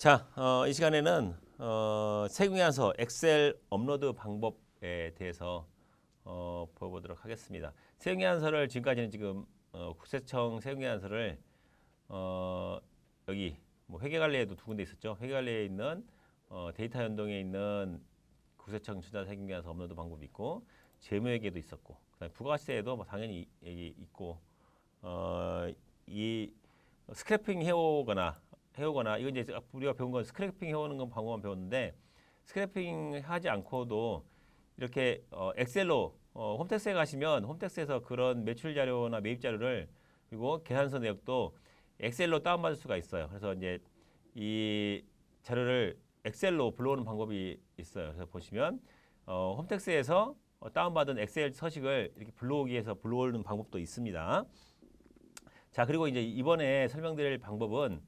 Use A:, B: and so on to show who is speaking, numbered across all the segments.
A: 자, 이 시간에는 세경야서 엑셀 업로드 방법에 대해서 보여보도록 하겠습니다. 세경야서를 지금까지는 지금 국세청 세경야서를 여기 뭐 회계관리에도 두 군데 있었죠. 회계관리에 있는 데이터 연동에 있는 국세청 전자세경야서 업로드 방법이 있고 재무회계도 있었고 그다음에 부가세에도 뭐 당연히 여기 있고 이 스크래핑 해오거나 이거 이제 우리가 배운 건 스크래핑 해오는 건 방법만 배웠는데 스크래핑 하지 않고도 이렇게 엑셀로 홈택스에 가시면 홈택스에서 그런 매출 자료나 매입 자료를 그리고 계산서 내역도 엑셀로 다운받을 수가 있어요. 그래서 이제 이 자료를 엑셀로 불러오는 방법이 있어요. 그래서 보시면 홈택스에서 다운받은 엑셀 서식을 이렇게 불러오기 위해서 불러오는 방법도 있습니다. 자, 그리고 이제 이번에 설명드릴 방법은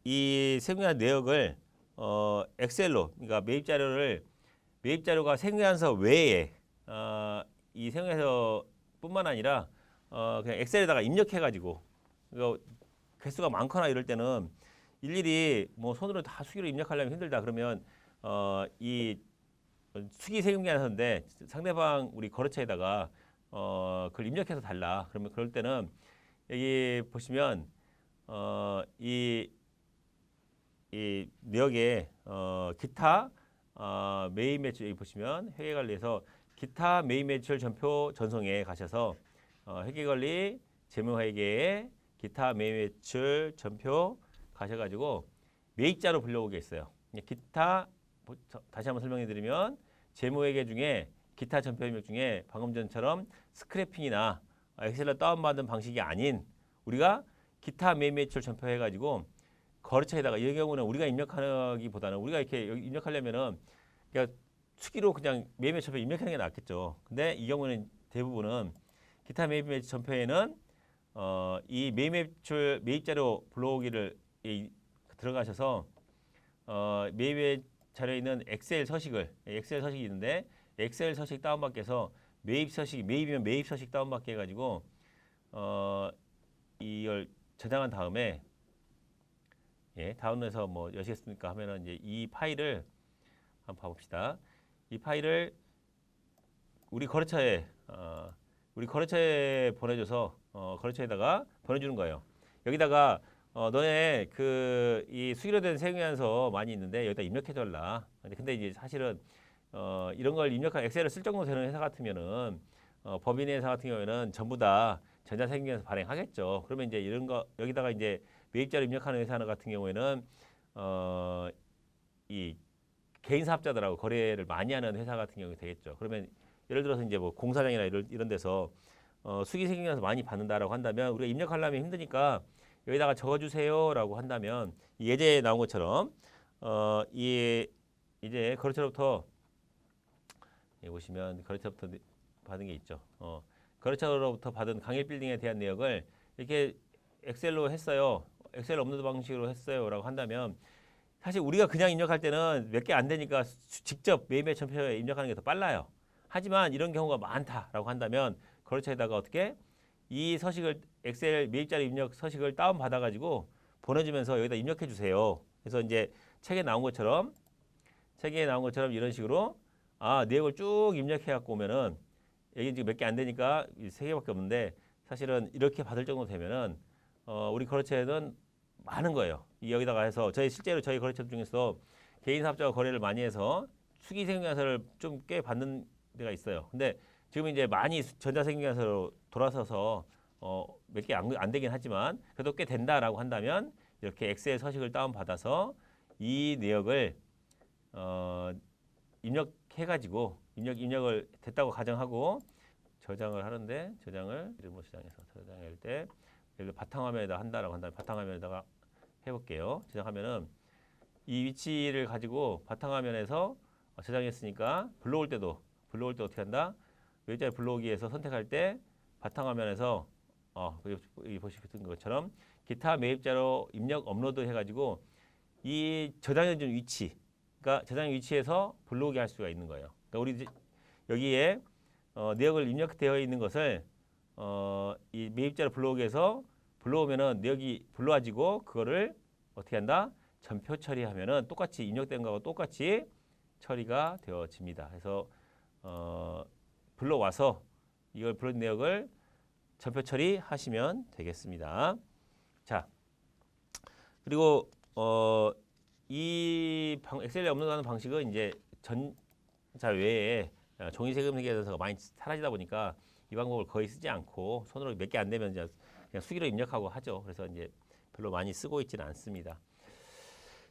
A: 이 세무계산 내역을 엑셀로, 그러니까 매입 자료가 세무계산서 외에 이 세무계산서뿐만 아니라 그냥 엑셀에다가 입력해가지고 이거 개수가 많거나 이럴 때는 일일이 뭐 손으로 다 수기로 입력하려면 힘들다 그러면 이 수기 세무계산서인데 상대방 우리 거래처에다가 그걸 입력해서 달라. 그러면 그럴 때는 여기 보시면 이 내역에 기타 매입 매출 여기 보시면 회계관리에서 기타 매입 매출 전표 전송에 가셔서 회계관리 재무회계에 기타 매입 매출 전표 가셔가지고 매입자로 불러오게 있어요. 기타 다시 한번 설명해드리면 재무회계 중에 기타 전표 입력 중에 방금 전처럼 스크래핑이나 엑셀로 다운받은 방식이 아닌 우리가 기타 매입 매출 전표 해가지고 거래처에다가 이 경우는 우리가 입력하기보다는 우리가 이렇게 입력하려면은 그냥 수기로 그냥 매입 매출 전표 입력하는 게 낫겠죠. 근데 이 경우는 대부분은 기타 매입 매출 전표에는 이 매입 매출 매입 자료 불러오기를 들어가셔서 매입 자료에 있는 엑셀 서식이 있는데 엑셀 서식 다운받기 해서 매입이면 매입 서식 다운받기 해가지고 이걸 저장한 다음에 다운해서 뭐 여시겠습니까 하면은 이제 이 파일을 한번 봐봅시다. 이 파일을 우리 거래처에 보내줘서 거래처에다가 보내주는 거예요. 여기다가 너네 이 수기로 된 세무계산서 많이 있는데 여기다 입력해달라. 근데 이제 사실은 이런 걸 입력한 엑셀을 쓸 정도 되는 회사 같으면은 법인의 회사 같은 경우에는 전부 다 전자세무계산서 발행하겠죠. 그러면 이제 이런 거 여기다가 이제 매입자를 입력하는 회사 같은 경우에는 이 개인 사업자들하고 거래를 많이 하는 회사 같은 경우에 되겠죠. 그러면 예를 들어서 이제 뭐 공사장이나 이런 데서 수기세무계산서 많이 받는다라고 한다면 우리가 입력하려면 힘드니까 여기다가 적어주세요라고 한다면 예제에 나온 것처럼 이제 거래처로부터 보시면 거래처부터 받은 게 있죠. 거래처로부터 받은 강일 빌딩에 대한 내역을 이렇게 엑셀로 했어요. 엑셀 업로드 방식으로 했어요라고 한다면 사실 우리가 그냥 입력할 때는 몇 개 안 되니까 직접 매입 전표에 입력하는 게 더 빨라요. 하지만 이런 경우가 많다라고 한다면 거래처에다가 어떻게 이 서식을 엑셀 매입자료 입력 서식을 다운 받아가지고 보내주면서 여기다 입력해 주세요. 그래서 이제 책에 나온 것처럼 이런 식으로 내역을 쭉 입력해 갖고 오면은 여기 지금 몇 개 안 되니까 3개밖에 없는데 사실은 이렇게 받을 정도 되면은 우리 거래처에는 많은 거예요. 여기다가 해서 실제로 저희 거래처 중에서 개인 사업자와 거래를 많이 해서 수기세무계산서를 좀 꽤 받는 데가 있어요. 근데 지금 이제 많이 전자세무계산서로 돌아서서 몇 개 안 되긴 하지만 그래도 꽤 된다라고 한다면 이렇게 엑셀 서식을 다운받아서 이 내역을 입력해가지고 입력을 됐다고 가정하고 저장을 하는데 리모트 저장해서 저장할 때 예를 들어 바탕화면에다 한다라고 한다면 바탕화면에다가 해볼게요. 저장하면은 이 위치를 가지고 바탕화면에서 저장했으니까 불러올 때 어떻게 한다? 매입자를 불러오기 위해서 선택할 때 바탕화면에서 여기 보시는 것처럼 기타 매입자료 입력 업로드 해가지고 이 저장해준 위치, 그러니까 저장 위치에서 불러오게 할 수가 있는 거예요. 그러니까 우리 여기에 내역을 입력되어 있는 것을 이 매입자를 불러오기 위해서 불러오면은 내역이 불러와지고 그거를 어떻게 한다? 전표 처리하면은 똑같이 입력된 거하고 똑같이 처리가 되어집니다. 그래서 불러와서 이걸 불러온 내역을 전표 처리하시면 되겠습니다. 자, 그리고 이 엑셀에 업로드하는 방식은 이제 전자 외에 종이 세금 계산서가 많이 사라지다 보니까 이 방법을 거의 쓰지 않고 손으로 몇 개 안 되면 이제 그냥 수기로 입력하고 하죠. 그래서 이제 별로 많이 쓰고 있지는 않습니다.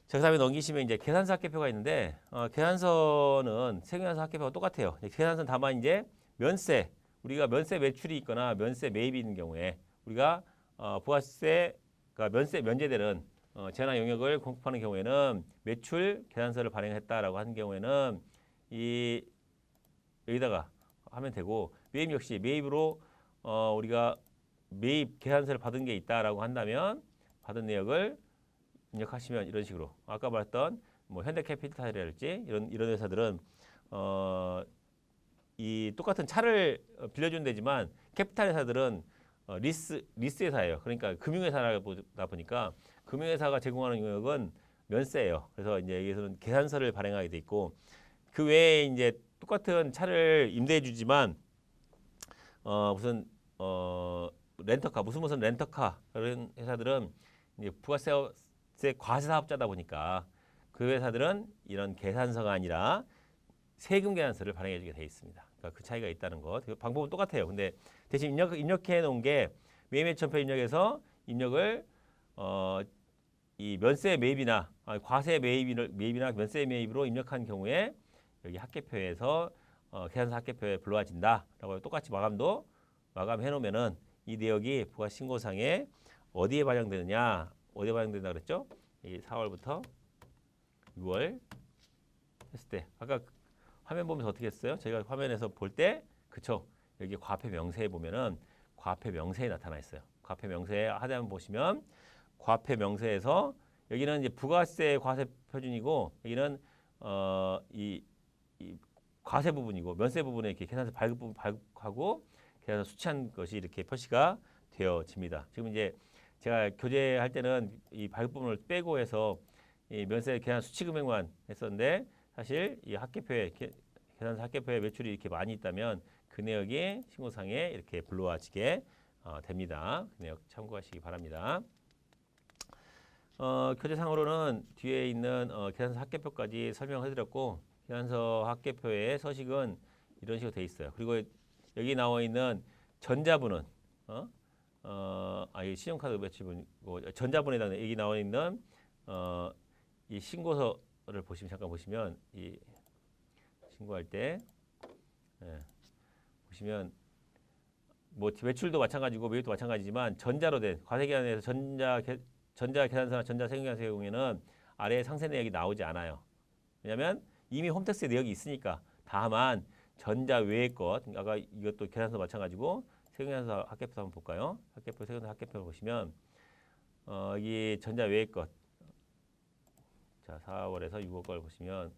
A: 자, 그다음에 넘기시면 이제 계산서 합계표가 있는데 계산서는 세금계산서 합계표가 똑같아요. 계산서는 다만 이제 면세, 우리가 면세 매출이 있거나 면세 매입이 있는 경우에 우리가 부가세, 그러니까 면세 면제되는 재나 용역을 공급하는 경우에는 매출 계산서를 발행했다라고 하는 경우에는 이 여기다가 하면 되고, 매입 역시 매입으로 우리가 매입 계산서를 받은 게 있다라고 한다면 받은 내역을 입력하시면 이런 식으로 아까 말했던 뭐 현대캐피탈이랄지 이런 회사들은 이 똑같은 차를 빌려주는 데지만 캐피탈 회사들은 리스 회사예요. 그러니까 금융회사다 보니까 금융회사가 제공하는 용역은 면세예요. 그래서 이제 여기서는 계산서를 발행하게 돼 있고, 그 외에 이제 똑같은 차를 임대해 주지만 무슨 렌터카 무슨 렌터카 그런 회사들은 이제 부가세 과세 사업자다 보니까 그 회사들은 이런 계산서가 아니라 세금 계산서를 발행해 주게 돼 있습니다. 그러니까 그 차이가 있다는 것. 방법은 똑같아요. 근데 대신 입력해 놓은 게 매입 전표 입력에서 입력을 이 면세 매입이나 과세 매입이나 면세 매입으로 입력한 경우에 여기 합계표에서 계산서 합계표에 불러와진다라고 똑같이 마감도 마감해 놓으면은 이 내역이 부가신고상에 어디에 반영되느냐, 어디에 반영된다 그랬죠? 이 4월부터 6월 했을 때 아까 화면 보면서 어떻게 했어요? 저희가 화면에서 볼 때 그쵸? 여기 과표 명세에 보면은 과표 명세에 나타나 있어요. 과표 명세에 하단에 보시면 과표 명세에서 여기는 이제 부가세 과세 표준이고 여기는 이 과세 부분이고 면세 부분에 이렇게 계산서 발급 부분 발급하고 계산서 수치한 것이 이렇게 표시가 되어집니다. 지금 이제 제가 교재할 때는 이 발급 부분을 빼고 해서 이 면세 계산 수치 금액만 했었는데 사실 이 합계표에 계산서 합계표에 매출이 이렇게 많이 있다면 그 내역이 신고상에 이렇게 불러와지게 됩니다. 그 내역 참고하시기 바랍니다. 교재상으로는 뒤에 있는 계산서 합계표까지 설명을 해드렸고 계산서 합계표의 서식은 이런 식으로 돼 있어요. 그리고 여기 나와 있는 전자분은 이 신용카드 매출분이고 전자분에다 여기 나와 있는 이 신고서를 보시면 잠깐 보시면 이 신고할 때 보시면 뭐 매출도 마찬가지고 매입도 마찬가지지만 전자로 된 과세기관에서 전자 계산서나 전자 세금계산서의 경우에는 아래에 상세 내역이 나오지 않아요. 왜냐하면 이미 홈택스에 내역이 있으니까. 다만 전자 외의 것, 아까 이것도 계산서 마찬가지고 세금계산서 합계표 한번 볼까요? 합계표 세금계산서 합계표를 보시면 이 전자 외의 것, 자 4월에서 6월 걸 보시면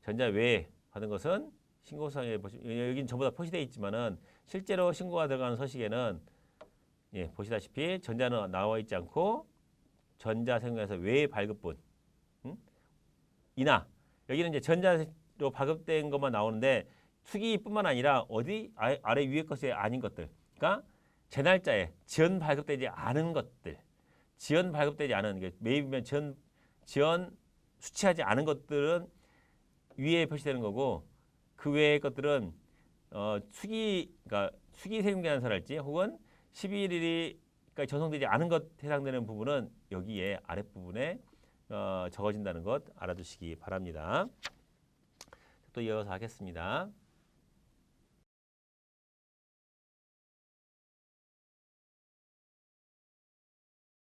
A: 전자 외에 받은 것은 신고상에 보시면 여기는 전부 다 표시되어 있지만은 실제로 신고가 들어가는 서식에는 보시다시피 전자는 나와 있지 않고 전자 세금계산서 외의 발급분 이나 여기는 이제 전자로 발급된 것만 나오는데 수기뿐만 아니라 어디 아래 위에 것이 아닌 것들, 그러니까 제 날짜에 지연 발급되지 않은 것들, 지연 발급되지 않은 게 매입이면 지연 수치하지 않은 것들은 위에 표시되는 거고 그 외의 것들은 그러니까 수기 세금 계산서랄지 혹은 11일이 전송되지 않은 것 해당되는 부분은 여기에 아랫부분에 적어진다는 것 알아두시기 바랍니다. 또 이어서 하겠습니다.